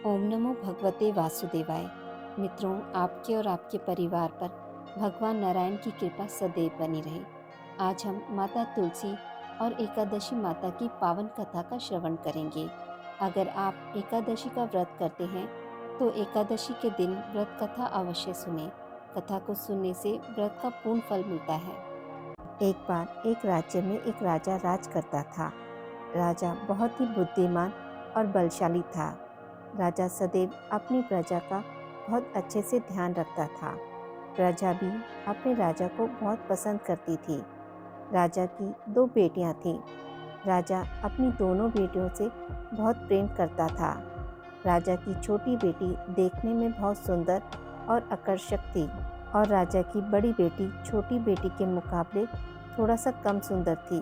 ओम नमो भगवते वासुदेवाय। मित्रों, आपके और आपके परिवार पर भगवान नारायण की कृपा सदैव बनी रहे। आज हम माता तुलसी और एकादशी माता की पावन कथा का श्रवण करेंगे। अगर आप एकादशी का व्रत करते हैं तो एकादशी के दिन व्रत कथा अवश्य सुने। कथा को सुनने से व्रत का पूर्ण फल मिलता है। एक बार एक राज्य में एक राजा राज करता था। राजा बहुत ही बुद्धिमान और बलशाली था। राजा सदैव अपनी प्रजा का बहुत अच्छे से ध्यान रखता था। प्रजा भी अपने राजा को बहुत पसंद करती थी। राजा की दो बेटियां थीं। राजा अपनी दोनों बेटियों से बहुत प्रेम करता था। राजा की छोटी बेटी देखने में बहुत सुंदर और आकर्षक थी और राजा की बड़ी बेटी छोटी बेटी के मुकाबले थोड़ा सा कम सुंदर थी।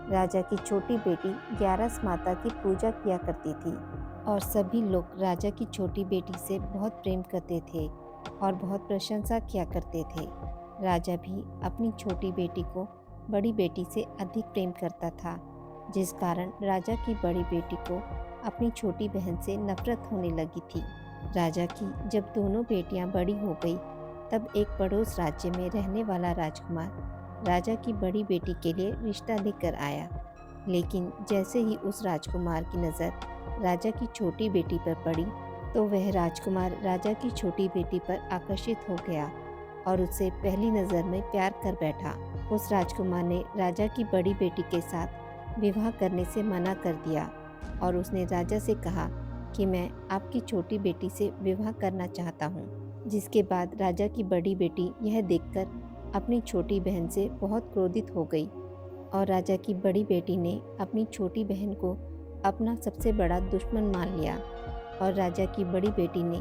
राजा की छोटी बेटी ग्यारस माता की पूजा किया करती थी और सभी लोग राजा की छोटी बेटी से बहुत प्रेम करते थे और बहुत प्रशंसा किया करते थे। राजा भी अपनी छोटी बेटी को बड़ी बेटी से अधिक प्रेम करता था, जिस कारण राजा की बड़ी बेटी को अपनी छोटी बहन से नफरत होने लगी थी। राजा की जब दोनों बेटियां बड़ी हो गई, तब एक पड़ोस राज्य में रहने वाला राजकुमार राजा की बड़ी बेटी के लिए रिश्ता लेकर आया। लेकिन जैसे ही उस राजकुमार की नज़र राजा की छोटी बेटी पर पड़ी, तो वह राजकुमार राजा की छोटी बेटी पर आकर्षित हो गया और उससे पहली नज़र में प्यार कर बैठा। उस राजकुमार ने राजा की बड़ी बेटी के साथ विवाह करने से मना कर दिया और उसने राजा से कहा कि मैं आपकी छोटी बेटी से विवाह करना चाहता हूँ। जिसके बाद राजा की बड़ी बेटी यह देखकर अपनी छोटी बहन से बहुत क्रोधित हो गई और राजा की बड़ी बेटी ने अपनी छोटी बहन को अपना सबसे बड़ा दुश्मन मान लिया और राजा की बड़ी बेटी ने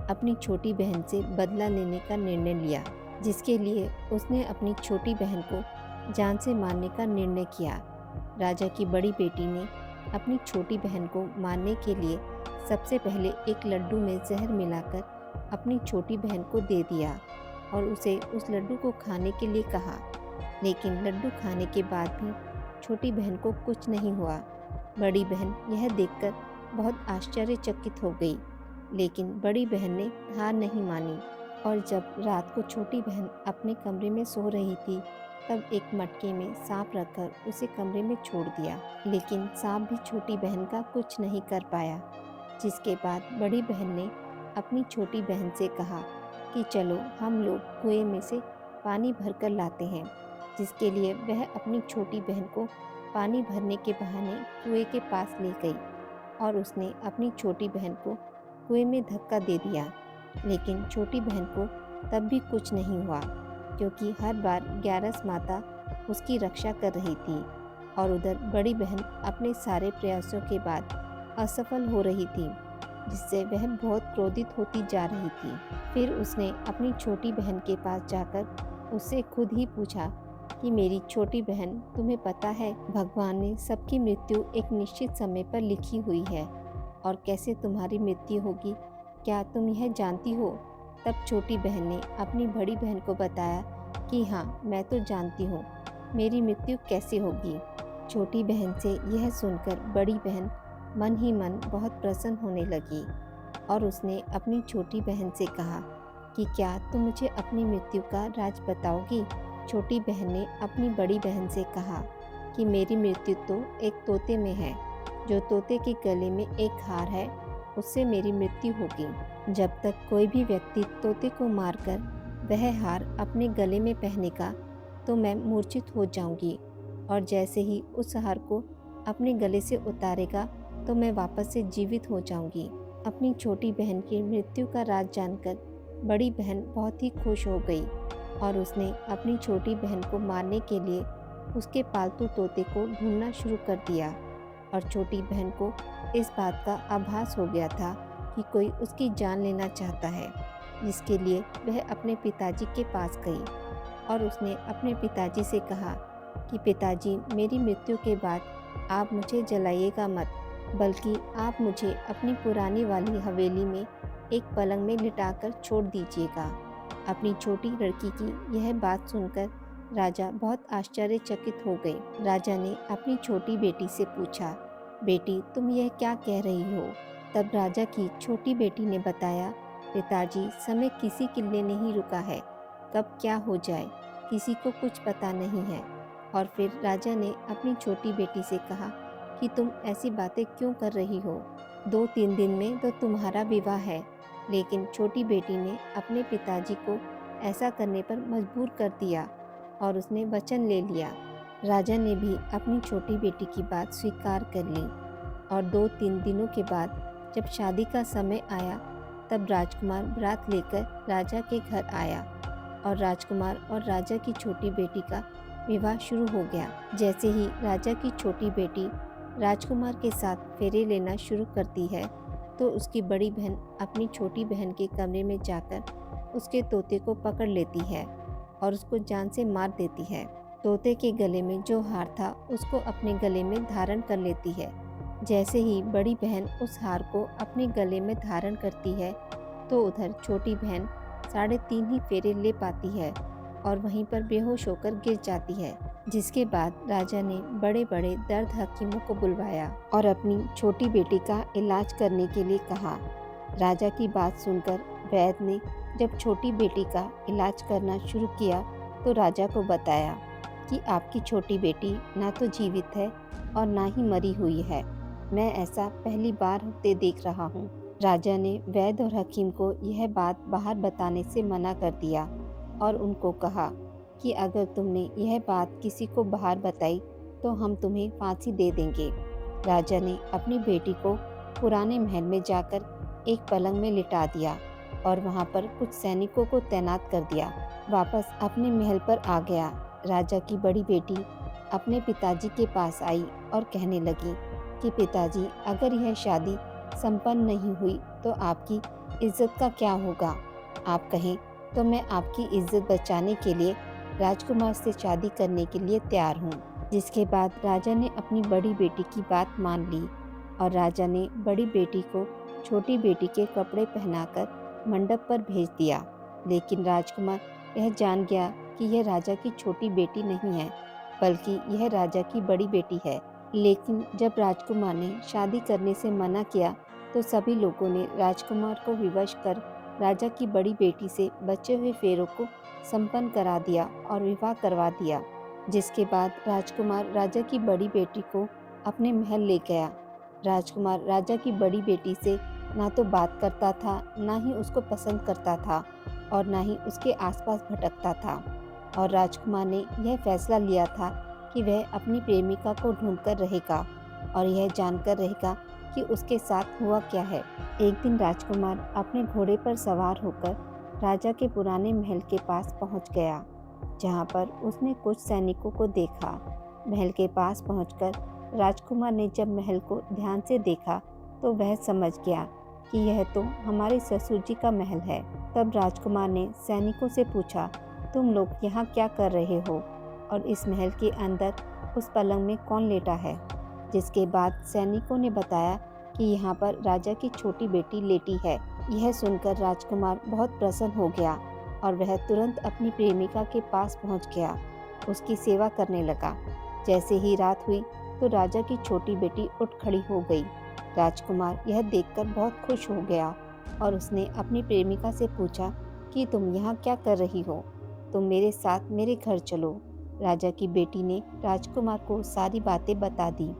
अपनी छोटी बहन से बदला लेने का निर्णय लिया, जिसके लिए उसने अपनी छोटी बहन को जान से मारने का निर्णय किया। राजा की बड़ी बेटी ने अपनी छोटी बहन को मारने के लिए सबसे पहले एक लड्डू में जहर मिलाकर अपनी छोटी बहन को दे दिया और उसे उस लड्डू को खाने के लिए कहा। लेकिन लड्डू खाने के बाद भी छोटी बहन को कुछ नहीं हुआ। बड़ी बहन यह देखकर बहुत आश्चर्यचकित हो गई, लेकिन बड़ी बहन ने हार नहीं मानी और जब रात को छोटी बहन अपने कमरे में सो रही थी, तब एक मटके में सांप रखकर उसे कमरे में छोड़ दिया। लेकिन सांप भी छोटी बहन का कुछ नहीं कर पाया। जिसके बाद बड़ी बहन ने अपनी छोटी बहन से कहा कि चलो हम लोग कुएं में से पानी भरकर लाते हैं, जिसके लिए वह अपनी छोटी बहन को पानी भरने के बहाने कुएं के पास ले गई और उसने अपनी छोटी बहन को कुएं में धक्का दे दिया। लेकिन छोटी बहन को तब भी कुछ नहीं हुआ, क्योंकि हर बार ग्यारस माता उसकी रक्षा कर रही थी और उधर बड़ी बहन अपने सारे प्रयासों के बाद असफल हो रही थी, जिससे वह बहुत क्रोधित होती जा रही थी। फिर उसने अपनी छोटी बहन के पास जाकर उससे खुद ही पूछा कि मेरी छोटी बहन, तुम्हें पता है भगवान ने सबकी मृत्यु एक निश्चित समय पर लिखी हुई है और कैसे तुम्हारी मृत्यु होगी, क्या तुम यह जानती हो? तब छोटी बहन ने अपनी बड़ी बहन को बताया कि हाँ, मैं तो जानती हूँ, मेरी मृत्यु कैसे होगी। छोटी बहन से यह सुनकर बड़ी बहन मन ही मन बहुत प्रसन्न होने लगी और उसने अपनी छोटी बहन से कहा कि क्या तुम मुझे अपनी मृत्यु का राज बताओगी? छोटी बहन ने अपनी बड़ी बहन से कहा कि मेरी मृत्यु तो एक तोते में है, जो तोते के गले में एक हार है, उससे मेरी मृत्यु होगी। जब तक कोई भी व्यक्ति तोते को मारकर वह हार अपने गले में पहनेगा, तो मैं मूर्छित हो जाऊंगी और जैसे ही उस हार को अपने गले से उतारेगा, तो मैं वापस से जीवित हो जाऊंगी। अपनी छोटी बहन की मृत्यु का राज जानकर बड़ी बहन बहुत ही खुश हो गई और उसने अपनी छोटी बहन को मारने के लिए उसके पालतू तोते को ढूंढना शुरू कर दिया और छोटी बहन को इस बात का आभास हो गया था कि कोई उसकी जान लेना चाहता है, जिसके लिए वह अपने पिताजी के पास गई और उसने अपने पिताजी से कहा कि पिताजी, मेरी मृत्यु के बाद आप मुझे जलाइएगा मत, बल्कि आप मुझे अपनी पुरानी वाली हवेली में एक पलंग में लिटाकर छोड़ दीजिएगा। अपनी छोटी लड़की की यह बात सुनकर राजा बहुत आश्चर्यचकित हो गए। राजा ने अपनी छोटी बेटी से पूछा, बेटी, तुम यह क्या कह रही हो? तब राजा की छोटी बेटी ने बताया, पिताजी, समय किसी के लिए नहीं रुका है, कब क्या हो जाए किसी को कुछ पता नहीं है। और फिर राजा ने अपनी छोटी बेटी से कहा कि तुम ऐसी बातें क्यों कर रही हो, 2-3 दिन में तो तुम्हारा विवाह है। लेकिन छोटी बेटी ने अपने पिताजी को ऐसा करने पर मजबूर कर दिया और उसने वचन ले लिया। राजा ने भी अपनी छोटी बेटी की बात स्वीकार कर ली और 2-3 दिनों के बाद जब शादी का समय आया, तब राजकुमार बारात लेकर राजा के घर आया और राजकुमार और राजा की छोटी बेटी का विवाह शुरू हो गया। जैसे ही राजा की छोटी बेटी राजकुमार के साथ फेरे लेना शुरू करती है, तो उसकी बड़ी बहन अपनी छोटी बहन के कमरे में जाकर उसके तोते को पकड़ लेती है और उसको जान से मार देती है। तोते के गले में जो हार था उसको अपने गले में धारण कर लेती है। जैसे ही बड़ी बहन उस हार को अपने गले में धारण करती है, तो उधर छोटी बहन 3.5 ही फेरे ले पाती है और वहीं पर बेहोश होकर गिर जाती है। जिसके बाद राजा ने बड़े बड़े दर्द हकीमों को बुलवाया और अपनी छोटी बेटी का इलाज करने के लिए कहा। राजा की बात सुनकर वैद्य ने जब छोटी बेटी का इलाज करना शुरू किया, तो राजा को बताया कि आपकी छोटी बेटी ना तो जीवित है और ना ही मरी हुई है। मैं ऐसा पहली बार होते देख रहा हूँ। राजा ने वैद्य और हकीम को यह बात बाहर बताने से मना कर दिया और उनको कहा कि अगर तुमने यह बात किसी को बाहर बताई तो हम तुम्हें फांसी दे देंगे। राजा ने अपनी बेटी को पुराने महल में जाकर एक पलंग में लिटा दिया और वहाँ पर कुछ सैनिकों को तैनात कर दिया। वापस अपने महल पर आ गया। राजा की बड़ी बेटी अपने पिताजी के पास आई और कहने लगी कि पिताजी, अगर यह शादी संपन्न नहीं हुई तो आपकी इज्जत का क्या होगा? आप कहें तो मैं आपकी इज्जत बचाने के लिए राजकुमार से शादी करने के लिए तैयार हूँ। जिसके बाद राजा ने अपनी बड़ी बेटी की बात मान ली और राजा ने बड़ी बेटी को छोटी बेटी के कपड़े पहनाकर मंडप पर भेज दिया। लेकिन राजकुमार यह जान गया कि यह राजा की छोटी बेटी नहीं है, बल्कि यह राजा की बड़ी बेटी है। लेकिन जब राजकुमार ने शादी करने से मना किया, तो सभी लोगों ने राजकुमार को विवश कर राजा की बड़ी बेटी से बचे हुए फेरों को संपन्न करा दिया और विवाह करवा दिया। जिसके बाद राजकुमार राजा की बड़ी बेटी को अपने महल ले गया। राजकुमार राजा की बड़ी बेटी से ना तो बात करता था, ना ही उसको पसंद करता था और ना ही उसके आसपास भटकता था। और राजकुमार ने यह फैसला लिया था कि वह अपनी प्रेमिका को ढूंढकर रहेगा और यह जानकर रहेगा कि उसके साथ हुआ क्या है। एक दिन राजकुमार अपने घोड़े पर सवार होकर राजा के पुराने महल के पास पहुंच गया, जहां पर उसने कुछ सैनिकों को देखा। महल के पास पहुंचकर राजकुमार ने जब महल को ध्यान से देखा, तो वह समझ गया कि यह तो हमारे ससुर जी का महल है। तब राजकुमार ने सैनिकों से पूछा, तुम लोग यहाँ क्या कर रहे हो और इस महल के अंदर उस पलंग में कौन लेटा है? जिसके बाद सैनिकों ने बताया कि यहाँ पर राजा की छोटी बेटी लेटी है। यह सुनकर राजकुमार बहुत प्रसन्न हो गया और वह तुरंत अपनी प्रेमिका के पास पहुँच गया, उसकी सेवा करने लगा। जैसे ही रात हुई तो राजा की छोटी बेटी उठ खड़ी हो गई। राजकुमार यह देखकर बहुत खुश हो गया और उसने अपनी प्रेमिका से पूछा कि तुम यहाँ क्या कर रही हो? तुम मेरे साथ मेरे घर चलो। राजा की बेटी ने राजकुमार को सारी बातें बता दी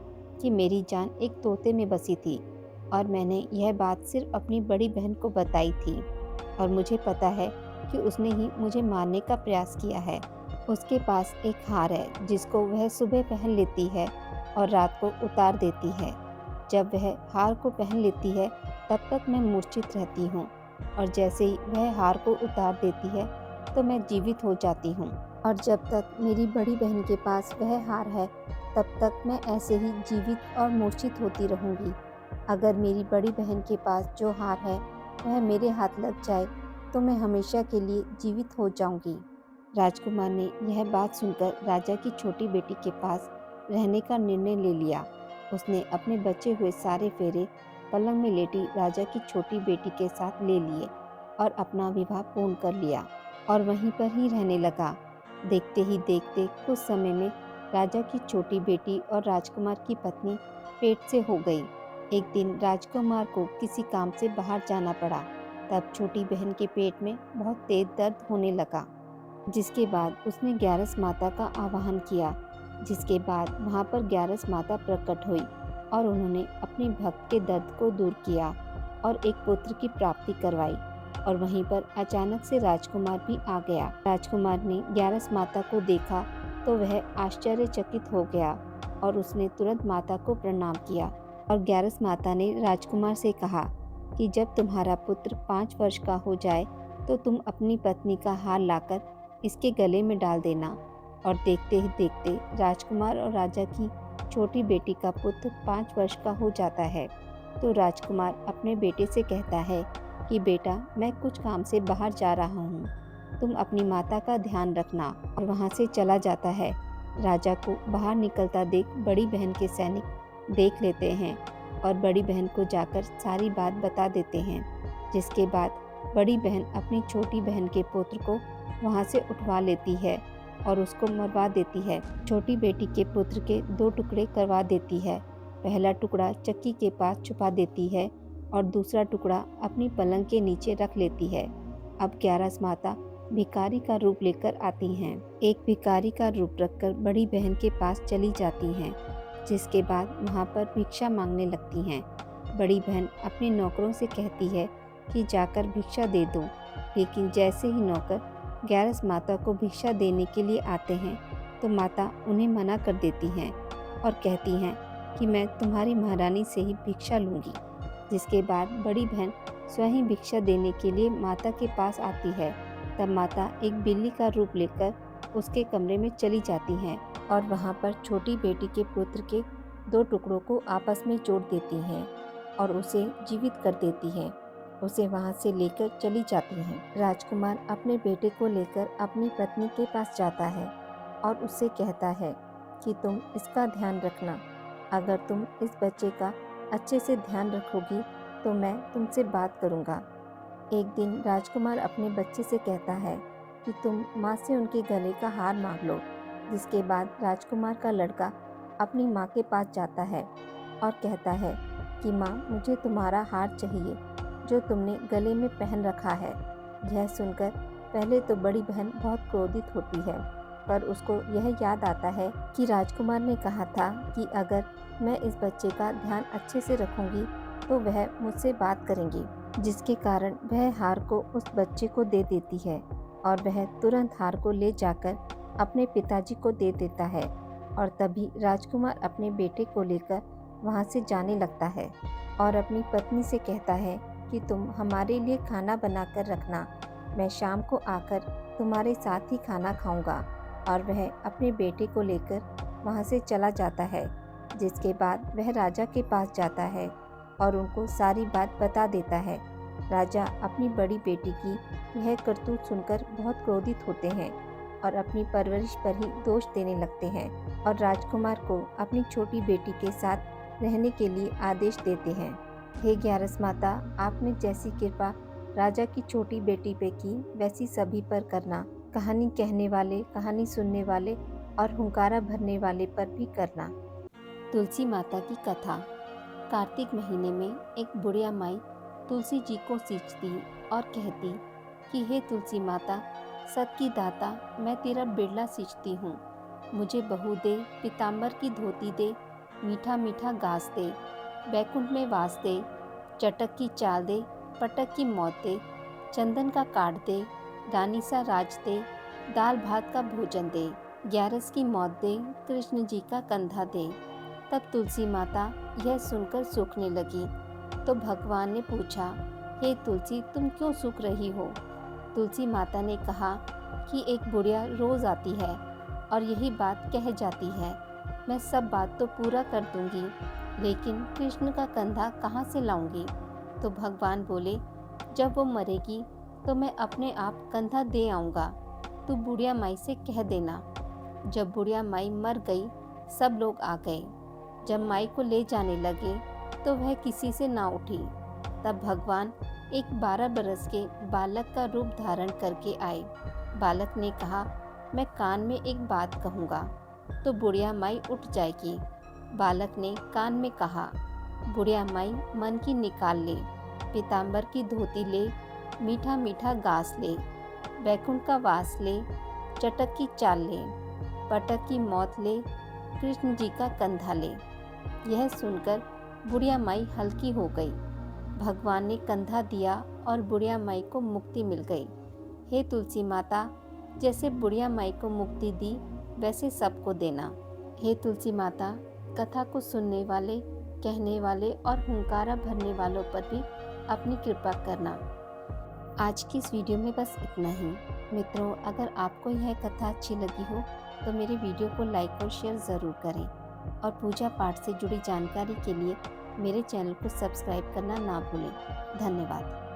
कि मेरी जान एक तोते में बसी थी और मैंने यह बात सिर्फ अपनी बड़ी बहन को बताई थी और मुझे पता है कि उसने ही मुझे मारने का प्रयास किया है। उसके पास एक हार है जिसको वह सुबह पहन लेती है और रात को उतार देती है। जब वह हार को पहन लेती है तब तक मैं मूर्छित रहती हूँ और जैसे ही वह हार को उतार देती है तो मैं जीवित हो जाती हूँ। और जब तक मेरी बड़ी बहन के पास वह हार है तब तक मैं ऐसे ही जीवित और मूर्छित होती रहूँगी। अगर मेरी बड़ी बहन के पास जो हार है वह मेरे हाथ लग जाए तो मैं हमेशा के लिए जीवित हो जाऊँगी। राजकुमार ने यह बात सुनकर राजा की छोटी बेटी के पास रहने का निर्णय ले लिया। उसने अपने बचे हुए सारे फेरे पलंग में लेटी राजा की छोटी बेटी के साथ ले लिए और अपना विवाह पूर्ण कर लिया और वहीं पर ही रहने लगा। देखते ही देखते कुछ समय में राजा की छोटी बेटी और राजकुमार की पत्नी पेट से हो गई। एक दिन राजकुमार को किसी काम से बाहर जाना पड़ा। तब छोटी बहन के पेट में बहुत तेज दर्द होने लगा, जिसके बाद उसने ग्यारस माता का आवाहन किया। जिसके बाद वहाँ पर ग्यारस माता प्रकट हुई और उन्होंने अपने भक्त के दर्द को दूर किया और एक पुत्र की प्राप्ति करवाई। और वहीं पर अचानक से राजकुमार भी आ गया। राजकुमार ने ग्यारस माता को देखा तो वह आश्चर्यचकित हो गया और उसने तुरंत माता को प्रणाम किया। और ग्यारस माता ने राजकुमार से कहा कि जब तुम्हारा पुत्र 5 वर्ष का हो जाए तो तुम अपनी पत्नी का हार लाकर इसके गले में डाल देना। और देखते ही देखते राजकुमार और राजा की छोटी बेटी का पुत्र 5 वर्ष का हो जाता है। तो राजकुमार अपने बेटे से कहता है कि बेटा, मैं कुछ काम से बाहर जा रहा हूँ, तुम अपनी माता का ध्यान रखना। और वहाँ से चला जाता है। राजा को बाहर निकलता देख बड़ी बहन के सैनिक देख लेते हैं और बड़ी बहन को जाकर सारी बात बता देते हैं। जिसके बाद बड़ी बहन अपनी छोटी बहन के पुत्र को वहाँ से उठवा लेती है और उसको मरवा देती है। छोटी बेटी के पुत्र के 2 टुकड़े करवा देती है। पहला टुकड़ा चक्की के पास छुपा देती है और दूसरा टुकड़ा अपनी पलंग के नीचे रख लेती है। अब ग्यारस माता भिखारी का रूप लेकर आती हैं। एक भिखारी का रूप रखकर बड़ी बहन के पास चली जाती हैं। जिसके बाद वहाँ पर भिक्षा मांगने लगती हैं। बड़ी बहन अपने नौकरों से कहती है कि जाकर भिक्षा दे दो, लेकिन जैसे ही नौकर ग्यारस माता को भिक्षा देने के लिए आते हैं तो माता उन्हें मना कर देती हैं और कहती हैं कि मैं तुम्हारी महारानी से ही भिक्षा लूँगी। जिसके बाद बड़ी बहन स्वयं भिक्षा देने के लिए माता के पास आती है। तब माता एक बिल्ली का रूप लेकर उसके कमरे में चली जाती हैं और वहाँ पर छोटी बेटी के पुत्र के 2 टुकड़ों को आपस में जोड़ देती हैं और उसे जीवित कर देती है। उसे वहाँ से लेकर चली जाती हैं। राजकुमार अपने बेटे को लेकर अपनी पत्नी के पास जाता है और उससे कहता है कि तुम इसका ध्यान रखना। अगर तुम इस बच्चे का अच्छे से ध्यान रखोगी तो मैं तुमसे बात करूँगा। एक दिन राजकुमार अपने बच्चे से कहता है कि तुम माँ से उनके गले का हार मांग लो। जिसके बाद राजकुमार का लड़का अपनी माँ के पास जाता है और कहता है कि माँ, मुझे तुम्हारा हार चाहिए जो तुमने गले में पहन रखा है। यह सुनकर पहले तो बड़ी बहन बहुत क्रोधित होती है, पर उसको यह याद आता है कि राजकुमार ने कहा था कि अगर मैं इस बच्चे का ध्यान अच्छे से रखूंगी तो वह मुझसे बात करेंगी। जिसके कारण वह हार को उस बच्चे को दे देती है और वह तुरंत हार को ले जाकर अपने पिताजी को दे देता है। और तभी राजकुमार अपने बेटे को लेकर वहाँ से जाने लगता है और अपनी पत्नी से कहता है कि तुम हमारे लिए खाना बनाकर रखना, मैं शाम को आकर तुम्हारे साथ ही खाना खाऊंगा। और वह अपने बेटे को लेकर वहाँ से चला जाता है। जिसके बाद वह राजा के पास जाता है और उनको सारी बात बता देता है। राजा अपनी बड़ी बेटी की यह करतूत सुनकर बहुत क्रोधित होते हैं और अपनी परवरिश पर ही दोष देने लगते हैं और राजकुमार को अपनी छोटी बेटी के साथ रहने के लिए आदेश देते हैं। हे ग्यारस माता, आपने जैसी कृपा राजा की छोटी बेटी पे की वैसी सभी पर करना। कहानी कहने वाले, कहानी सुनने वाले और हुंकारा भरने वाले पर भी करना। तुलसी माता की कथा। कार्तिक महीने में एक बुढ़िया माई तुलसी जी को सींचती और कहती कि हे तुलसी माता, सत की दाता, मैं तेरा बिरला सींचती हूँ। मुझे बहू दे, पीताम्बर की धोती दे, मीठा मीठा घास दे, बैकुंठ में वास दे, चटक की चाल दे, पटक की मौत दे, चंदन का काट दे, रानी सा राज दे, दाल भात का भोजन दे, ग्यारस की मौत दे, कृष्ण जी का कंधा दे। तब तुलसी माता यह सुनकर सूखने लगी। तो भगवान ने पूछा, हे तुलसी, तुम क्यों सूख रही हो? तुलसी माता ने कहा कि एक बुढ़िया रोज आती है और यही बात कह जाती है, मैं सब बात तो पूरा कर दूंगी, लेकिन कृष्ण का कंधा कहाँ से लाऊंगी? तो भगवान बोले, जब वो मरेगी तो मैं अपने आप कंधा दे आऊँगा, तू बुढ़िया माई से कह देना। जब बुढ़िया माई मर गई, सब लोग आ गए। जब माई को ले जाने लगे तो वह किसी से ना उठी। तब भगवान एक 12 बरस के बालक का रूप धारण करके आए। बालक ने कहा, मैं कान में एक बात कहूँगा तो बुढ़िया माई उठ जाएगी। बालक ने कान में कहा, बुढ़िया माई मन की निकाल ले, पीताम्बर की धोती ले, मीठा मीठा गास ले, बैकुंठ का वास ले, चटक की चाल ले, पटक की मौत ले, कृष्ण जी का कंधा ले। यह सुनकर बुढ़िया माई हल्की हो गई। भगवान ने कंधा दिया और बुढ़िया माई को मुक्ति मिल गई। हे तुलसी माता, जैसे बुढ़िया माई को मुक्ति दी वैसे सबको देना। हे तुलसी माता, कथा को सुनने वाले, कहने वाले और हुंकारा भरने वालों पर भी अपनी कृपा करना। आज की इस वीडियो में बस इतना ही। मित्रों, अगर आपको यह कथा अच्छी लगी हो तो मेरे वीडियो को लाइक और शेयर ज़रूर करें और पूजा पाठ से जुड़ी जानकारी के लिए मेरे चैनल को सब्सक्राइब करना ना भूलें। धन्यवाद।